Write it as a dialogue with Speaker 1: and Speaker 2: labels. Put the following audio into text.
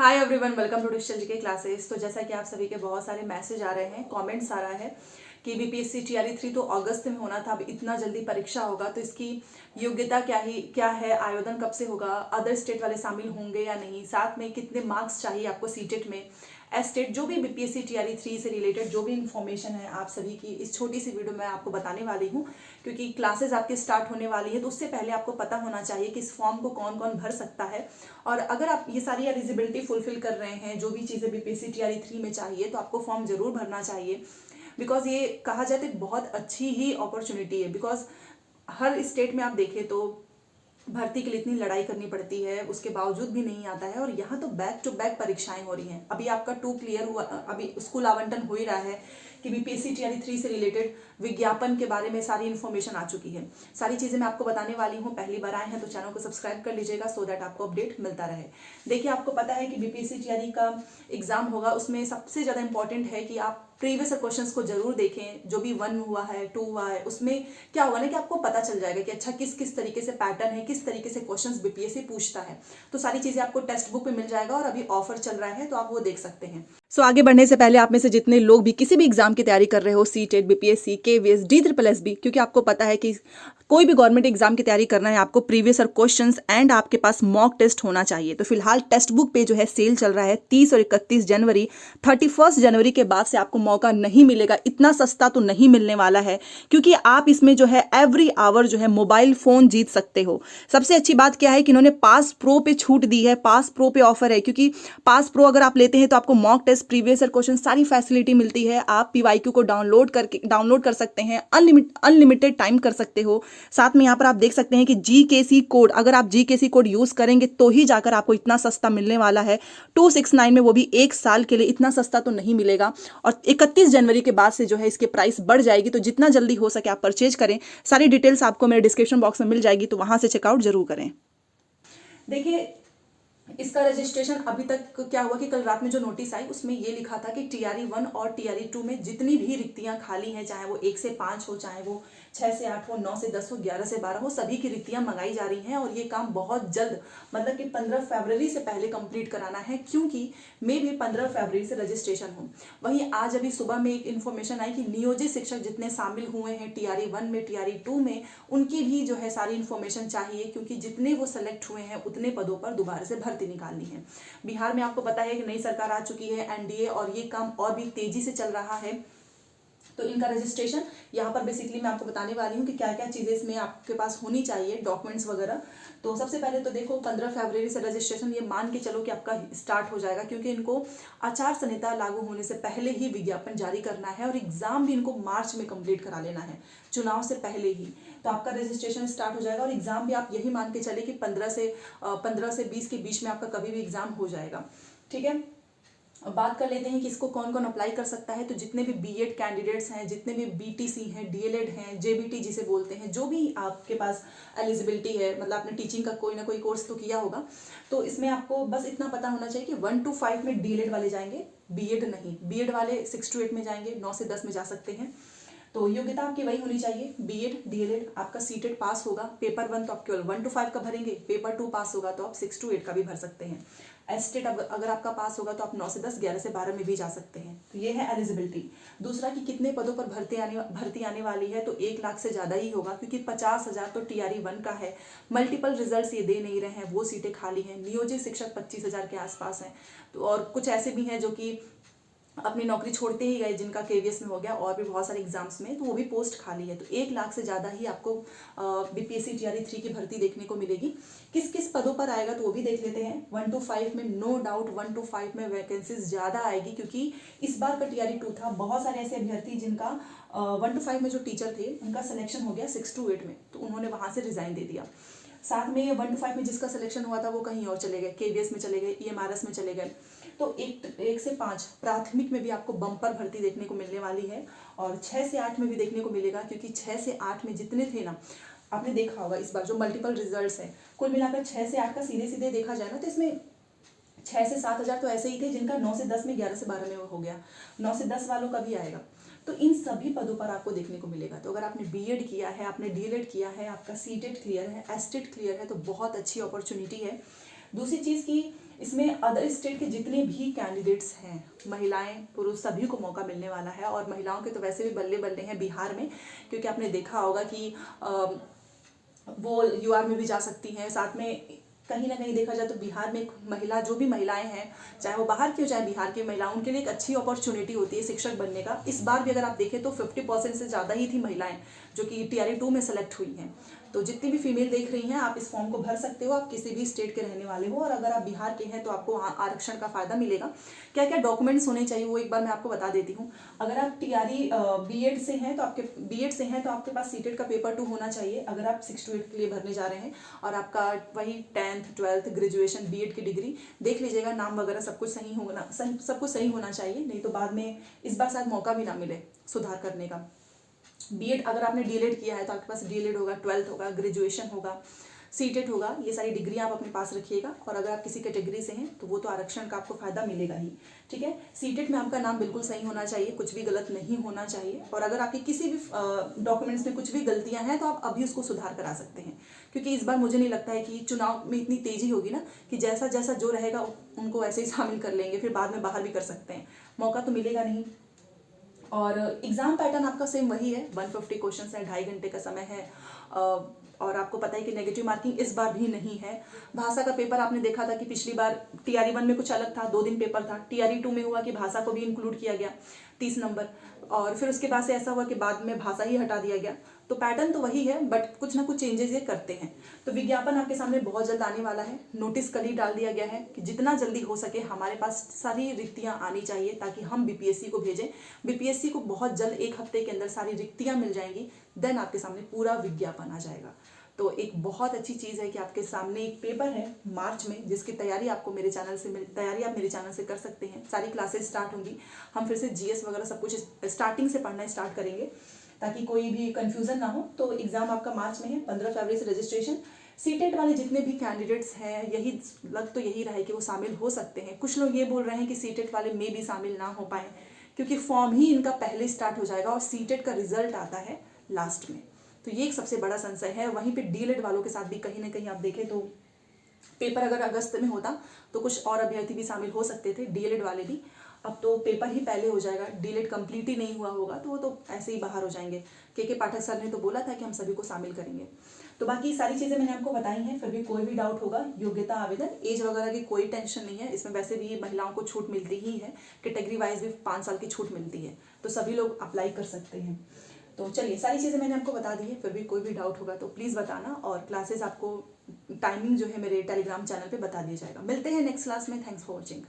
Speaker 1: Hi everyone, welcome to digital GK classes. तो जैसा कि आप सभी के बहुत सारे मैसेज आ रहे हैं, कमेंट्स आ रहा है कि बीपीएससी टीआरई 3 तो अगस्त में होना था, अब इतना जल्दी परीक्षा होगा तो इसकी योग्यता क्या है, आवेदन कब से होगा, अदर स्टेट वाले शामिल होंगे या नहीं, साथ में कितने मार्क्स चाहिए आपको सीटेट में, एस्टेट, जो भी बीपीएससी टीआरई 3 से रिलेटेड जो भी इन्फॉर्मेशन है आप सभी की इस छोटी सी वीडियो में आपको बताने वाली हूँ। क्योंकि क्लासेस आपकी स्टार्ट होने वाली है तो उससे पहले आपको पता होना चाहिए कि इस फॉर्म को कौन कौन भर सकता है। और अगर आप ये सारी एलिजिबिलिटी फुलफिल कर रहे हैं, जो भी चीज़ें बीपीएससी टीआरई 3 में चाहिए, तो आपको फॉर्म जरूर भरना चाहिए। बिकॉज ये कहा जाए तो बहुत अच्छी ही अपॉर्चुनिटी है। बिकॉज हर स्टेट में आप देखें तो भर्ती के लिए इतनी लड़ाई करनी पड़ती है, उसके बावजूद भी नहीं आता है। और यहाँ तो बैक टू बैक परीक्षाएं हो रही हैं। अभी आपका 2 क्लियर हुआ, अभी स्कूल आवंटन हो ही रहा है कि बीपीएससी टीआरई 3 से रिलेटेड विज्ञापन के बारे में सारी इन्फॉर्मेशन आ चुकी है। सारी चीज़ें मैं आपको बताने वाली हूँ। पहली बार आए हैं तो चैनल को सब्सक्राइब कर लीजिएगा सो दैट आपको अपडेट मिलता रहे। देखिए, आपको पता है कि बीपीएससी टीआरई का एग्जाम होगा, उसमें सबसे ज़्यादा इंपॉर्टेंट है कि आप प्रीवियस क्वेश्चंस को जरूर देखें। जो भी 1 हुआ है, 2 हुआ है, उसमें क्या होगा ना कि आपको पता चल जाएगा कि अच्छा किस किस तरीके से पैटर्न है, किस तरीके से क्वेश्चंस बीपीएससी पूछता है। तो सारी चीजें आपको टेक्स्ट बुक में मिल जाएगा और अभी ऑफर चल रहा है तो आप वो देख सकते हैं। सो आगे बढ़ने से पहले आप में से जितने लोग भी किसी भी एग्जाम की तैयारी कर रहे हो, सीटेट, बीपीएससी, केवीएस, DSSS, क्योंकि आपको पता है कि कोई भी गवर्नमेंट एग्जाम की तैयारी करना है आपको प्रीवियस और क्वेश्चंस एंड आपके पास मॉक टेस्ट होना चाहिए। तो फिलहाल टेक्स्ट बुक पे जो है सेल चल रहा है 30 और 31 जनवरी, 31 जनवरी के बाद से आपको मौका नहीं मिलेगा। इतना सस्ता तो नहीं मिलने वाला है, क्योंकि आप इसमें जो है एवरी आवर जो है मोबाइल फोन जीत सकते हो। सबसे अच्छी बात क्या है कि इन्होंने पास प्रो पे छूट दी है, पास प्रो पे ऑफर है, क्योंकि पास प्रो अगर आप लेते हैं तो आपको मॉक टेस्ट, प्रीवियस क्वेश्चन, सारी फैसिलिटी मिलती है। आप पीवाईक्यू को डाउनलोड कर सकते हैं, अनलिमिटेड टाइम कर सकते हो। साथ में यहाँ पर आप देख सकते हैं कि जीकेसी कोड, अगर आप जीकेसी कोड यूज करेंगे तो ही जाकर आपको इतना सस्ता मिलने वाला है 269 में, वो भी 1 साल के लिए। इतना सस्ता तो नहीं मिलेगा। और 31 जनवरी के बाद से जो है इसके प्राइस बढ़ जाएगी, तो जितना जल्दी हो सके आप परचेज करें। सारी डिटेल्स आपको मेरे डिस्क्रिप्शन बॉक्स में मिल जाएगी, तो वहां से चेकआउट जरूर करें। देखिए, इसका रजिस्ट्रेशन अभी तक क्या हुआ कि कल रात में जो नोटिस आई उसमें ये लिखा था कि टीआरई 1 और टीआरई 2 में जितनी भी रिक्तियां खाली हैं, चाहे वो 1 से 5 हो, चाहे वो 6 से 8 हो, 9 से 10 हो, 11 से 12 हो, सभी की रिक्तियां मंगाई जा रही हैं। और ये काम बहुत जल्द, मतलब कि 15 फरवरी से पहले कंप्लीट कराना है, क्योंकि मे भी 15 फरवरी से रजिस्ट्रेशन हो। वहीं आज अभी सुबह में एक इन्फॉर्मेशन आई कि नियोजित शिक्षक जितने शामिल हुए हैं टीआरई 1 में, टीआरई 2 में, उनकी भी जो है सारी इन्फॉर्मेशन चाहिए, क्योंकि जितने वो सेलेक्ट हुए हैं उतने पदों पर दोबारा से भर्ती निकालनी है। बिहार में आपको पता है कि नई सरकार आ चुकी है, एनडीए, और ये काम और भी तेजी से चल रहा है। तो इनका रजिस्ट्रेशन यहाँ पर बेसिकली मैं आपको बताने वाली हूँ कि क्या क्या चीज़ें इसमें आपके पास होनी चाहिए, डॉक्यूमेंट्स वगैरह। तो सबसे पहले तो देखो, 15 फरवरी से रजिस्ट्रेशन ये मान के चलो कि आपका स्टार्ट हो जाएगा, क्योंकि इनको आचार संहिता लागू होने से पहले ही विज्ञापन जारी करना है और एग्जाम भी इनको मार्च में कंप्लीट करा लेना है, चुनाव से पहले ही। तो आपका रजिस्ट्रेशन स्टार्ट हो जाएगा और एग्जाम भी आप यही मान के चले कि 15 से 20 के बीच में आपका कभी भी एग्जाम हो जाएगा। ठीक है, अब बात कर लेते हैं कि इसको कौन कौन अप्लाई कर सकता है। तो जितने भी बीएड कैंडिडेट्स हैं, जितने भी बीटीसी हैं, डीएलएड हैं, जेबीटी जिसे बोलते हैं, जो भी आपके पास एलिजिबिलिटी है, मतलब आपने टीचिंग का कोई ना कोई कोर्स तो किया होगा, तो इसमें आपको बस इतना पता होना चाहिए कि 1 to 5 में डीएलएड वाले जाएंगे, बीएड नहीं। बीएड वाले 6 to 8 में जाएंगे, 9 से 10 में जा सकते हैं। तो योग्यता आपकी वही होनी चाहिए, बीएड, डीएलएड। आपका सीटेट पास होगा, पेपर 1 तो आप केवल 1 to 5 का भरेंगे, पेपर 2 पास होगा तो आप 6 to 8 का भी भर सकते हैं। एस्टेट अगर आपका पास होगा तो आप 9 से 10, 11 से 12 में भी जा सकते हैं। तो ये है एलिजिबिलिटी। दूसरा कि कितने पदों पर भर्ती आने वाली है, तो 1 लाख से ज़्यादा ही होगा, क्योंकि 50,000 तो टीआरई 1 का है। मल्टीपल रिजल्ट्स ये दे नहीं रहे हैं, वो सीटें खाली हैं। नियोजित शिक्षक 25,000 के आसपास हैं। तो और कुछ ऐसे भी हैं जो कि अपनी नौकरी छोड़ते ही गए, जिनका केवीएस में हो गया, और भी बहुत सारे एग्जाम्स में, तो वो भी पोस्ट खाली है। तो 1 लाख से ज़्यादा ही आपको बीपीएससी टीआरई 3 की भर्ती देखने को मिलेगी। किस किस पदों पर आएगा तो वो भी देख लेते हैं। 1 to 5 में नो डाउट 1 to 5 में वैकेंसीज ज़्यादा आएगी, क्योंकि इस बार का टीआरई 2 था। बहुत सारे ऐसे अभ्यर्थी जिनका 1 to 5 में जो टीचर थे उनका सिलेक्शन हो गया 6 to 8 में, तो उन्होंने वहाँ से रिजाइन दे दिया। साथ में 1 to 5 में जिसका सिलेक्शन हुआ था वो कहीं और चले गए, केवीएस में चले गए, ईएमआरएस में चले गए। तो 1 से 5 प्राथमिक में भी आपको बम्पर भर्ती देखने को मिलने वाली है, और 6 से 8 में भी देखने को मिलेगा, क्योंकि 6 से 8 में जितने थे ना, आपने देखा होगा इस बार जो मल्टीपल रिजल्ट्स हैं, कुल मिलाकर 6 से 8 का सीधे सीधे देखा जाए ना, तो इसमें 6 से 7,000 तो ऐसे ही थे जिनका 9 से 10 में, 11 से 12 में हो गया। 9 से 10 वालों का भी आएगा। तो इन सभी पदों पर आपको देखने को मिलेगा। तो अगर आपने बीएड किया है, आपने डीएलएड किया है, आपका सीटेट क्लियर है, एस्टेट क्लियर है, तो बहुत अच्छी अपॉर्चुनिटी है। दूसरी चीज़ की इसमें अदर स्टेट के जितने भी कैंडिडेट्स हैं, महिलाएं पुरुष सभी को मौका मिलने वाला है। और महिलाओं के तो वैसे भी बल्ले बल्ले हैं बिहार में, क्योंकि आपने देखा होगा कि वो यूआर में भी जा सकती हैं। साथ में कहीं ना कहीं देखा जाए तो बिहार में महिला, जो भी महिलाएं हैं, चाहे वो बाहर की हो चाहे बिहार की महिला, उनके लिए एक अच्छी अपॉर्चुनिटी होती है शिक्षक बनने का। इस बार भी अगर आप देखें तो 50% से ज़्यादा ही थी महिलाएं जो कि TRE 2 में सेलेक्ट हुई हैं। तो जितनी भी फीमेल देख रही हैं, आप इस फॉर्म को भर सकते हो। आप किसी भी स्टेट के रहने वाले हो, और अगर आप बिहार के हैं तो आपको आरक्षण का फायदा मिलेगा। क्या क्या डॉक्यूमेंट्स होने चाहिए वो एक बार मैं आपको बता देती हूँ। अगर आप TRE B.Ed से हैं तो आपके पास CTET का पेपर 2 होना चाहिए, अगर आप 6 to 8 के लिए भरने जा रहे हैं। और आपका वही 10th 12th ग्रेजुएशन B.Ed की डिग्री देख लीजिएगा, नाम वगैरह सब कुछ सब कुछ सही होना चाहिए, नहीं तो बाद में इस बार शायद मौका भी ना मिले सुधार करने का। B.Ed अगर आपने D.Led किया है तो आपके पास D.Led होगा, 12th होगा, ग्रेजुएशन होगा, CTET होगा, ये सारी डिग्री आप अपने पास रखिएगा। और अगर आप किसी कैटेगरी से हैं तो वो तो आरक्षण का आपको फायदा मिलेगा ही, ठीक है। CTET में आपका नाम बिल्कुल सही होना चाहिए, कुछ भी गलत नहीं होना चाहिए। और अगर आपके किसी भी डॉक्यूमेंट्स में कुछ भी गलतियां हैं तो आप अभी उसको सुधार करा सकते हैं, क्योंकि इस बार मुझे नहीं लगता है कि चुनाव में इतनी तेजी होगी ना कि जैसा जैसा जो रहेगा उनको ऐसे ही शामिल कर लेंगे, फिर बाद में बाहर भी कर सकते हैं, मौका तो मिलेगा नहीं। और एग्ज़ाम पैटर्न आपका सेम वही है, 150 क्वेश्चंस है, 2.5 घंटे का समय है। और आपको पता है कि नेगेटिव मार्किंग इस बार भी नहीं है। भाषा का पेपर आपने देखा था कि पिछली बार TRE 1 में कुछ अलग था, 2 दिन पेपर था। TRE 2 में हुआ कि भाषा को भी इंक्लूड किया गया, 30 नंबर। और फिर उसके बाद से ऐसा हुआ कि बाद में भाषा ही हटा दिया गया। तो पैटर्न तो वही है, बट कुछ ना कुछ चेंजेस ये करते हैं। तो विज्ञापन आपके सामने बहुत जल्द आने वाला है, नोटिस कल ही डाल दिया गया है कि जितना जल्दी हो सके हमारे पास सारी रिक्तियां आनी चाहिए, ताकि हम BPSC को भेजें। BPSC को बहुत जल्द 1 हफ्ते के अंदर सारी रिक्तियां मिल जाएंगी, देन आपके सामने पूरा विज्ञापन आ जाएगा। तो एक बहुत अच्छी चीज़ है कि आपके सामने एक पेपर है मार्च में, जिसकी तैयारी आप मेरे चैनल से कर सकते हैं। सारी क्लासेस स्टार्ट होंगी, हम फिर से GS वगैरह सब कुछ स्टार्टिंग से पढ़ना स्टार्ट करेंगे, ताकि कोई भी कंफ्यूजन ना हो। तो एग्ज़ाम आपका मार्च में है, 15 फरवरी से रजिस्ट्रेशन। CTET वाले जितने भी कैंडिडेट्स हैं, यही लग तो यही रहा है कि वो शामिल हो सकते हैं। कुछ लोग ये बोल रहे हैं कि CTET वाले में भी शामिल ना हो पाए, क्योंकि फॉर्म ही इनका पहले स्टार्ट हो जाएगा और CTET का रिजल्ट आता है लास्ट में। तो ये एक सबसे बड़ा संशय है। वहीं पे D.Led वालों के साथ भी कहीं ना कहीं आप देखें तो पेपर अगर अगस्त में होता तो कुछ और अभ्यर्थी भी शामिल हो सकते थे, D.Led वाले भी। अब तो पेपर ही पहले हो जाएगा, D.Led कंप्लीट ही नहीं हुआ होगा तो वो तो ऐसे ही बाहर हो जाएंगे। के पाठक सर ने तो बोला था कि हम सभी को शामिल करेंगे। तो बाकी सारी चीज़ें मैंने आपको बताई हैं। फिर भी कोई भी डाउट होगा, योग्यता आवेदन, एज वगैरह की कोई टेंशन नहीं है। इसमें वैसे भी महिलाओं को छूट मिलती ही है, कैटेगरी वाइज भी 5 साल की छूट मिलती है, तो सभी लोग अप्लाई कर सकते हैं। तो चलिए, सारी चीज़ें मैंने आपको बता दी है। फिर भी कोई भी डाउट होगा तो प्लीज़ बताना, और क्लासेस आपको टाइमिंग जो है मेरे टेलीग्राम चैनल पे बता दिया जाएगा। मिलते हैं नेक्स्ट क्लास में। Thanks for watching.